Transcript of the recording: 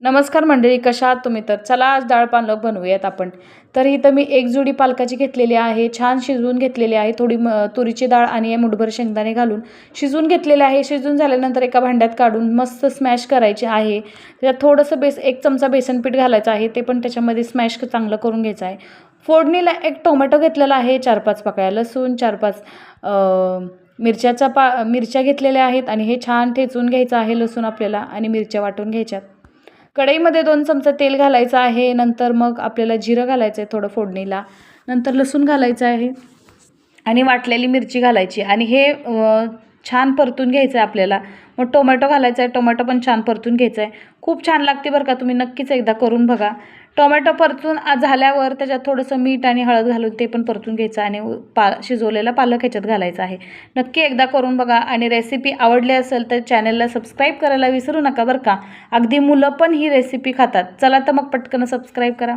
नमस्कार मंडळी, कशा आहात तुम्ही? तर चला आज डाळ पालक बनवूयात आपण. तर इथं मी एक जुडी पालकाची घेतलेली आहे, छान शिजवून घेतलेली आहे. थोडी तुरीची डाळ आणि मुठभर शेंगदाणे घालून शिजवून घेतलेले आहे. शिजून झाल्यानंतर एका भांड्यात काढून मस्त स्मॅश करायचे आहे. त्याच्यात थोडंसं एक चमचा बेसन पीठ घालायचं आहे, ते पण त्याच्यामध्ये स्मॅश चांगलं करून घ्यायचं आहे. फोडणीला एक टोमॅटो घेतलेला आहे, 4-5 पाकळ्या लसूण, 4-5 मिरच्या घेतलेल्या आहेत आणि हे छान ठेचून घ्यायचं आहे लसूण आपल्याला आणि मिरच्या वाटून घ्यायच्यात. कढईमध्ये 2 चमचा तेल घालायचं आहे. नंतर मग आपल्याला जिरं घालायचं आहे थोडं फोडणीला. नंतर लसूण घालायचं आहे आणि वाटलेली मिरची घालायची आणि हे छान परतून घ्यायचं आहे आपल्याला. मग टोमॅटो घालायचा आहे, टोमॅटो पण छान परतून घ्यायचं आहे. खूप छान लागते बरं का, तुम्ही नक्कीच एकदा करून बघा. टोमॅटो परतून झाल्यावर त्याच्यात थोडंसं मीठ आणि हळद घालून ते पण परतून घ्यायचं आणि शिजवलेला पालक ह्याच्यात घालायचा आहे. नक्की एकदा करून बघा आणि रेसिपी आवडली असेल तर चॅनलला सबस्क्राईब करायला विसरू नका बरं का. अगदी मुलं पण ही रेसिपी खातात. चला तर मग पटकन सबस्क्राईब करा.